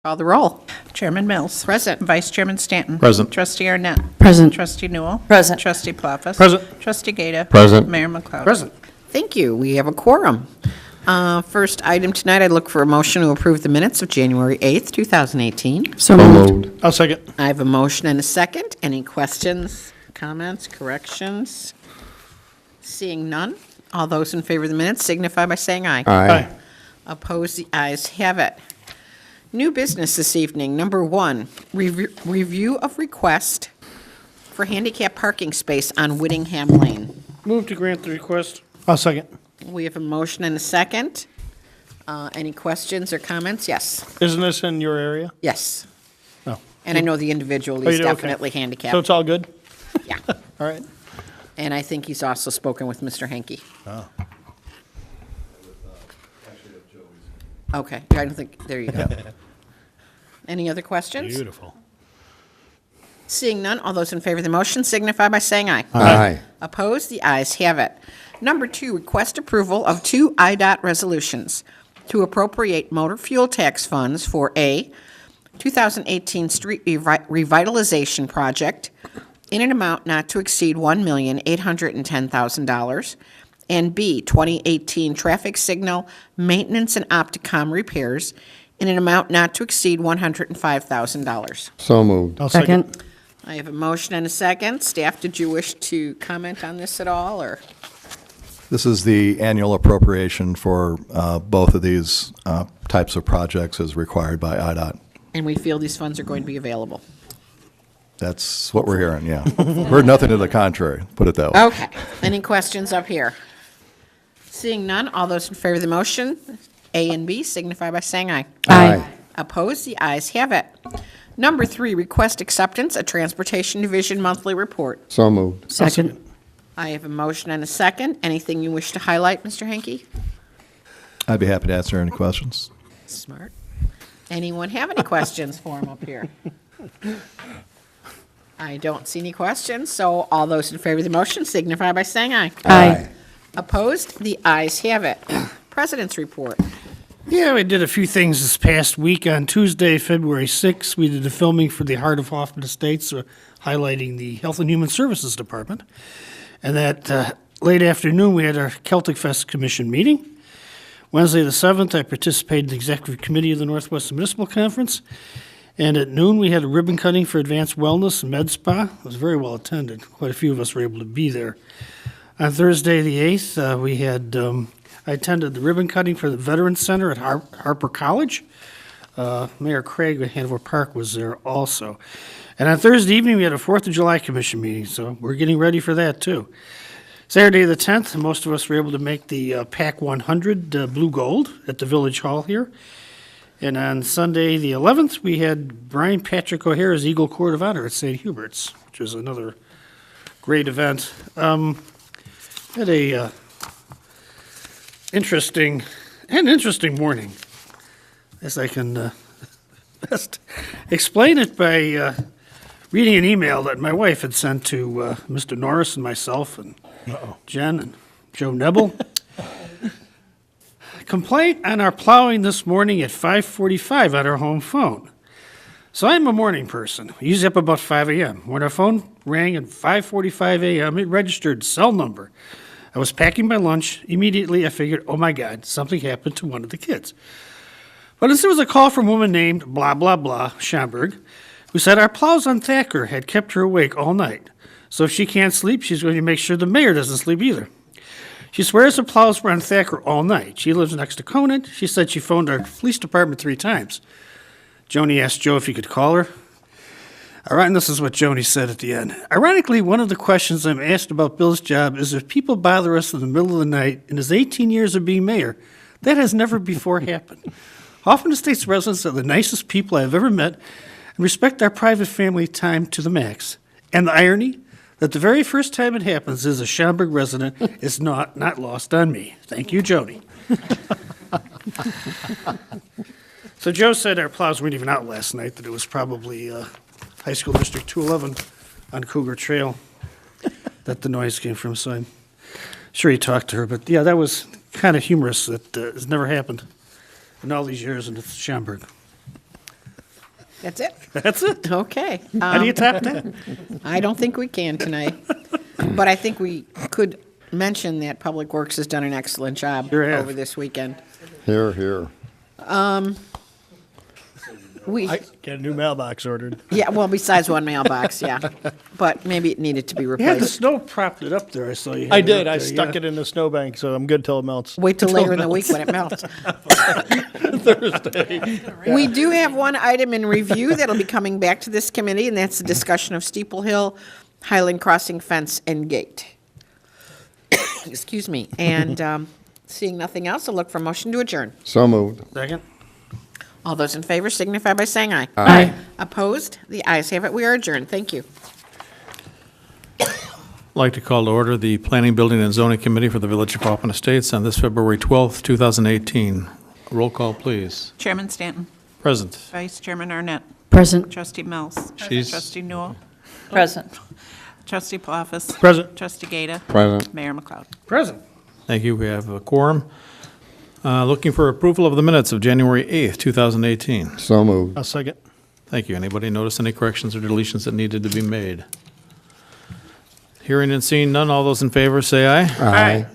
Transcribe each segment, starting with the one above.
Call the roll. Chairman Mills. Present. Vice Chairman Stanton. Present. Trustee Arnett. Present. Trustee Newell. Present. Trustee Plaffus. Present. Trustee Gata. Present. Mayor McLeod. Present. Thank you. We have a quorum. First item tonight, I'd look for a motion to approve the minutes of January 8th, 2018. So moved. I'll second. I have a motion and a second. Any questions, comments, corrections? Seeing none, all those in favor of the minutes signify by saying aye. Aye. Opposed, the ayes have it. New business this evening. Number 1, review of request for handicap parking space on Whittingham Lane. Move to grant the request. I'll second. We have a motion and a second. Any questions or comments? Yes. Isn't this in your area? Yes. No. And I know the individual Oh, is you do? Okay. definitely So handicapped. it's all good? Yeah. All right. And I think he's also spoken with Mr. Henke. Oh. Okay, I don't think, there you go. Any other questions? Beautiful. Seeing none, all those in favor of the motion signify by saying aye. Aye. Opposed? The ayes have it. Number 2, request approval of 2 IDOT resolutions to appropriate motor fuel tax funds for A, 2018 street revitalization project in an amount not to exceed $1,810,000, and B, 2018 traffic signal maintenance and Opticom repairs in an amount not to exceed $105,000. So moved. I'll Second. I have a motion and a second. Staff, did you wish to comment on this at all, or? This is the annual appropriation for both of these types of projects as required by IDOT. And we feel these funds are going to be available. That's what we're hearing, yeah. Heard nothing to the contrary, put it that way. Okay. Any questions up here? Seeing none, all those in favor of the motion, A and B, signify by saying aye. Aye. Opposed? The ayes have it. Number 3, request acceptance, a Transportation Division monthly report. So moved. Second. I have a motion and a second. Anything you wish to highlight, Mr. Henke? I'd be happy to answer any questions. Smart. Anyone have any questions for him up here? I don't see any questions, so all those in favor of the motion signify by saying aye. Aye. Opposed? The ayes have it. President's report. Yeah, we did a few things this past week. On Tuesday, February 6th, we did the filming for the Heart of Hoffman Estates, highlighting the Health and Human Services Department. And that late afternoon, we had our Celtic Fest Commission meeting. Wednesday the 7th, I participated in the Executive Committee of the Northwest Municipal Conference. And at noon, we had a ribbon cutting for Advanced Wellness and Med Spa. It was very well attended. Quite a few of us were able to be there. On Thursday the 8th, we had I attended the ribbon cutting for the Veterans Center at Harper College. Mayor Craig of Hanover Park was there also. And on Thursday evening, we had a 4th of July Commission meeting, so we're getting ready for that too. Saturday the 10th, most of us were able to make the PAC 100 Blue Gold at the Village Hall here. And on Sunday the 11th, we had Brian Patrick O'Hara's Eagle Court of Honor at St. Hubert's, which was another great event. Had a interesting morning, as I can best explain it by reading an email that my wife had sent to Mr. Norris and myself and Jen and Joe Nebel. Complaint on our plowing this morning at 5:45 on our home phone. So I'm a morning person, usually up about 5 a.m. When our phone rang at 5:45 a.m., it registered cell number. I was packing my lunch. Immediately, I figured, oh my God, something happened to one of the kids. But as there was a call from a woman named blah, blah, blah, Schomburg, who said our plows on Thacker had kept her awake all night. So if she can't sleep, she's going to make sure the mayor doesn't sleep either. She swears the plows were on Thacker all night. She lives next to Conant. She said she phoned our police department 3 times. Joni asked Joe if he could call her. All right, and this is what Joni said at the end. Ironically, one of the questions I'm asked about Bill's job is if people bother us in the middle of the night in his 18 years of being mayor. That has never before happened. Hoffman Estates residents are the nicest people I've ever met and respect our private family time to the max. And the irony, that the very first time it happens is a Schaumburg resident is not lost on me. Thank you, Joni. So Joe said our plows weren't even out last night, that it was probably High School District 211 on Cougar Trail that the noise came from. So I'm sure he talked to her. But yeah, that was kind of humorous. That has never happened in all these years, and it's Schaumburg. That's it? That's it. Okay. How do you top that? I don't think we can tonight. But I think we could mention that Public Works has done an excellent job Sure have. over this weekend. Here, here. We, Get a new mailbox ordered. yeah, well, besides one mailbox, yeah. But maybe it needed to be You had the replaced. snow propped it up there. I saw you. I had it did. up I there, stuck yeah. it in the snowbank, so I'm good till it melts. Wait till later in the week when it melts. Thursday. We do have one item in review that'll be coming back to this committee, and that's the discussion of Steeple Hill, Highland Crossing fence and gate. Excuse me. And seeing nothing else, I'll look for motion to adjourn. So moved. Second. All those in favor signify by saying aye. Aye. Opposed? The ayes have it. We are adjourned. Thank you. I'd like to call to order the Planning, Building, and Zoning Committee for the Village of Hoffman Estates on this February 12th, 2018. Roll call, please. Chairman Stanton. Present. Vice Chairman Arnett. Present. Trustee Mills. She's- Trustee Newell. Present. Trustee Palafis. Present. Trustee Gata. Present. Mayor McLeod. Present. Thank you. We have a quorum. Looking for approval of the minutes of January 8th, 2018. So moved. I'll second. Thank you. Anybody notice any corrections or deletions that needed to be made? Hearing and seeing none, all those in favor say aye. Aye.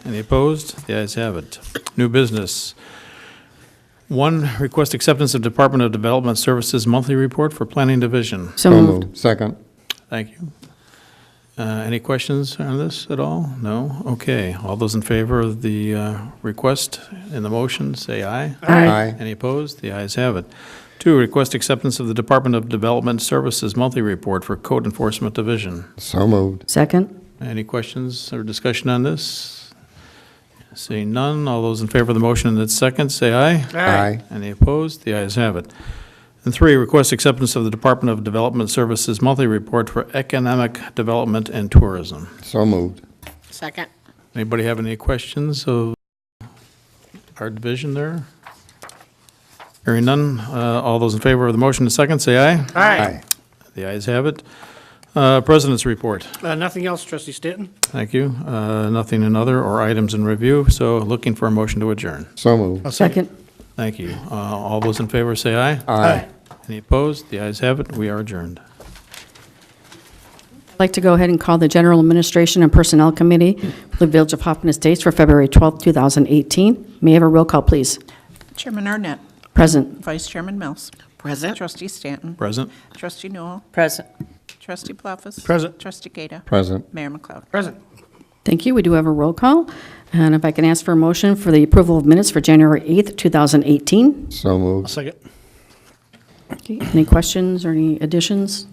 Any opposed? The ayes have it. New business. 1, request acceptance of Department of Development Services monthly report for Planning Division. So So moved. moved. Second. Thank you. Any questions on this at all? No? Okay. All those in favor of the request in the motion, say aye. Aye. Any opposed? The ayes have it. 2, request acceptance of the Department of Development Services monthly report for Code Enforcement Division. So moved. Second. Any questions or discussion on this? Seeing none, all those in favor of the motion in its second, say aye. Aye. Any opposed? The ayes have it. And 3, request acceptance of the Department of Development Services monthly report for economic development and tourism. So moved. Second. Anybody have any questions of our division there? Hearing none, all those in favor of the motion in second, say aye. Aye. The ayes have it. President's report. Nothing else, Trustee Stanton? Thank you. Nothing in other or items in review, so looking for a motion to adjourn. So moved. I'll second. Second. Thank you. All those in favor say aye. Aye. Any opposed? The ayes have it. We are adjourned. I'd like to go ahead and call the General Administration and Personnel Committee for the Village of Hoffman Estates for February 12th, 2018. May I have a roll call, please? Chairman Arnett. Present. Vice Chairman Mills. Present. Trustee Stanton. Present? Trustee Newell. Present. Trustee Palafis. Present. Trustee Gata. Present. Mayor McLeod. Present. Thank you. We do have a roll call. And if I can ask for a motion for the approval of minutes for January 8th, 2018. So I'll moved. second. Okay. Any questions or any additions?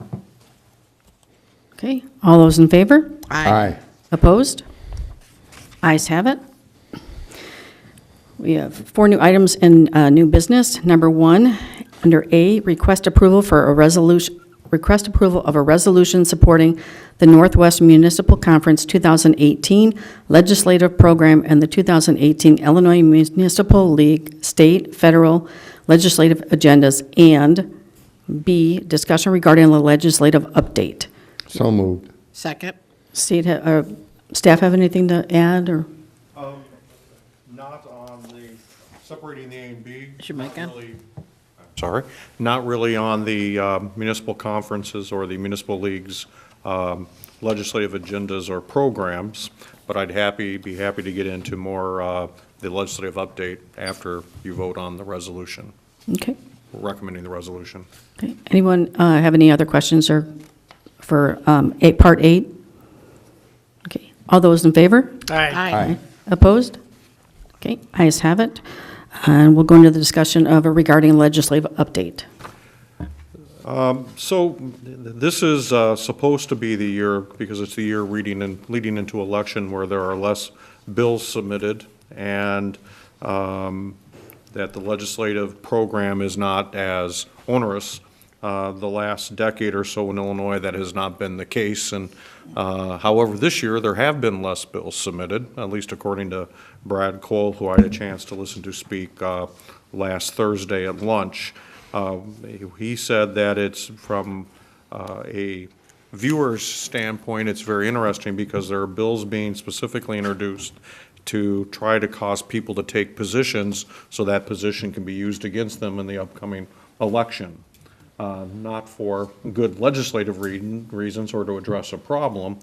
Okay. All those in favor? Aye. Opposed? Ayes have it. We have 4 new items in new business. Number 1, under A, request approval of a resolution supporting the Northwest Municipal Conference 2018 Legislative Program and the 2018 Illinois Municipal League State, Federal Legislative Agendas, and B, discussion regarding the legislative update. So moved. Second. Staff have anything to add, or? Not on the, separating the A and B. Is your mic not on? really- Sorry, not really on the municipal conferences or the municipal leagues' legislative agendas or programs, but I'd be happy to get into more the legislative update after you vote on the resolution, Okay. recommending the resolution. Okay. Anyone have any other questions or for Part 8? Okay. All those in favor? Aye. Aye. Opposed? Okay, ayes have it. And we'll go into the discussion of regarding legislative update. So this is supposed to be the year, because it's the year leading into election where there are less bills submitted, and that the legislative program is not as onerous. The last decade or so in Illinois, that has not been the case. And however, this year, there have been less bills submitted, at least according to Brad Cole, who I had a chance to listen to speak last Thursday at lunch. He said that it's from a viewer's standpoint, it's very interesting because there are bills being specifically introduced to try to cause people to take positions so that position can be used against them in the upcoming election. not for good legislative reasons or to address a problem,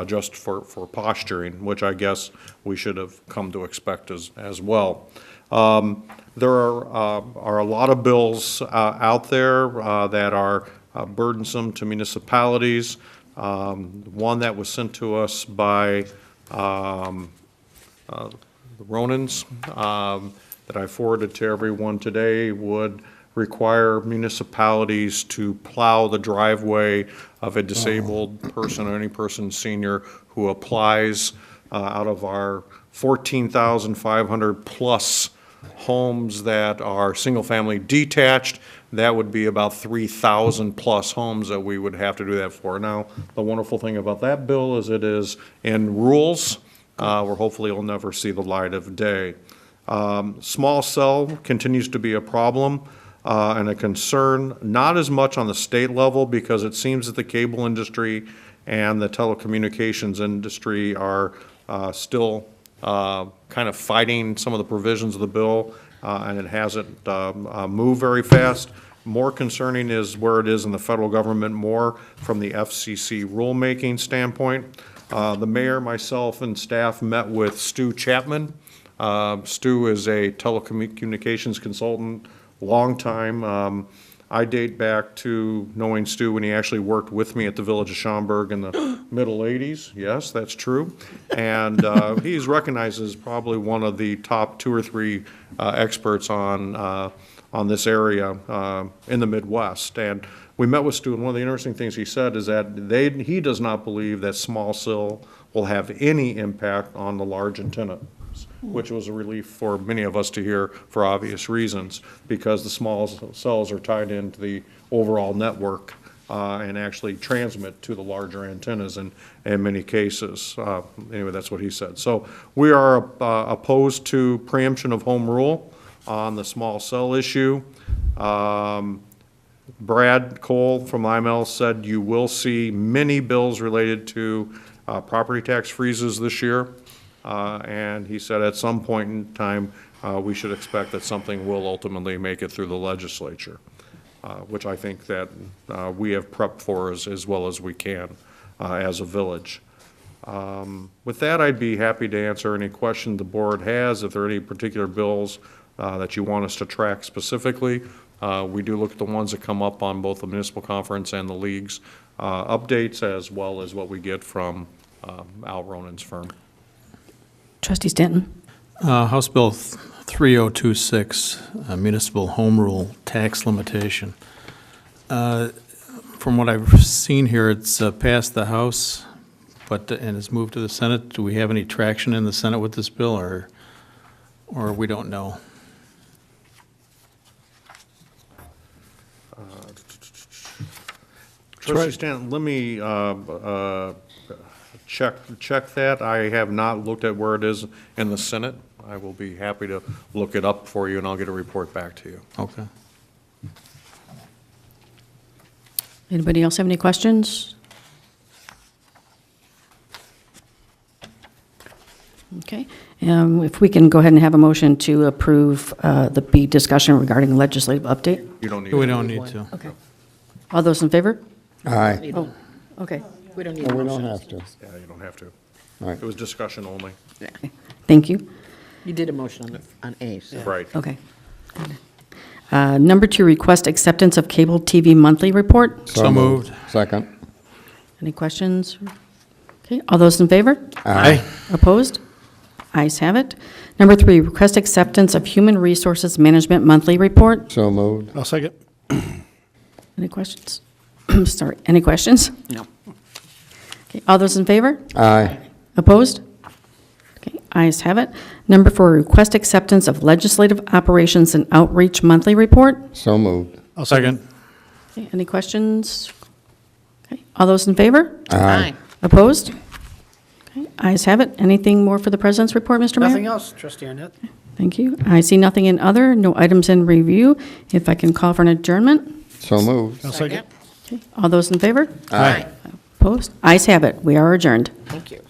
just for posturing, which I guess we should have come to expect as well. There are a lot of bills out there that are burdensome to municipalities. One that was sent to us by the Ronins that I forwarded to everyone today would require municipalities to plow the driveway of a disabled person or any person senior who applies out of our 14,500 plus homes that are single-family detached. That would be about 3,000 plus homes that we would have to do that for. Now, the wonderful thing about that bill is it is in rules, where hopefully it'll never see the light of day. Small cell continues to be a problem and a concern, not as much on the state level because it seems that the cable industry and the telecommunications industry are still kind of fighting some of the provisions of the bill, and it hasn't moved very fast. More concerning is where it is in the federal government, more from the FCC rulemaking standpoint. The mayor, myself, and staff met with Stu Chapman. Stu is a telecommunications consultant, long time. I date back to knowing Stu when he actually worked with me at the Village of Schaumburg in the middle 80s. Yes, that's true. And he's recognized as probably one of the top 2 or 3 experts on this area in the Midwest. And we met with Stu, and one of the interesting things he said is that he does not believe that small cell will have any impact on the large antenna, which was a relief for many of us to hear for obvious reasons, because the small cells are tied into the overall network and actually transmit to the larger antennas in many cases. Anyway, that's what he said. So we are opposed to preemption of home rule on the small cell issue. Brad Cole from IML said you will see many bills related to property tax freezes this year. And he said at some point in time, we should expect that something will ultimately make it through the legislature, which I think that we have prepped for as well as we can as a village. With that, I'd be happy to answer any question the board has. If there are any particular bills that you want us to track specifically, we do look at the ones that come up on both the municipal conference and the league's updates, as well as what we get from Al Ronin's firm. Trustee Stanton? House Bill 3026, municipal home rule tax limitation. From what I've seen here, it's passed the House, and it's moved to the Senate. Do we have any traction in the Senate with this bill, or we don't know? Trustee Stanton, let me check that. I have not looked at where it is in the Senate. I will be happy to look it up for you, and I'll get a report back to you. Okay. Anybody else have any questions? Okay. If we can go ahead and have a motion to approve the B discussion regarding legislative update. You don't need We it. don't need to. Okay. All those in favor? Aye. Oh, okay. We don't need No, a we don't motion. have to. Yeah, you don't have to. All right. It was discussion only. Thank you. You did a motion on A, so. Right. Okay. Number 2, request acceptance of cable TV monthly report. So moved. Second. Any questions? Okay, all those in favor? Aye. Opposed? Ayes have it. Number 3, request acceptance of human resources management monthly report. So moved. I'll second. Any questions? Sorry, any questions? No. Okay, all those in favor? Aye. Opposed? Okay, ayes have it. Number 4, request acceptance of legislative operations and outreach monthly report. So moved. I'll second. Second. Okay, any questions? Okay, all those in favor? Aye. Opposed? Okay, ayes have it. Anything more for the president's report, Mr. Mayor? Nothing else, Trustee Arnett? Thank you. I see nothing in other, no items in review. If I can call for an adjournment? So moved. I'll second. Okay, all those in favor? Aye. Opposed? Ayes have it. We are adjourned. Thank you.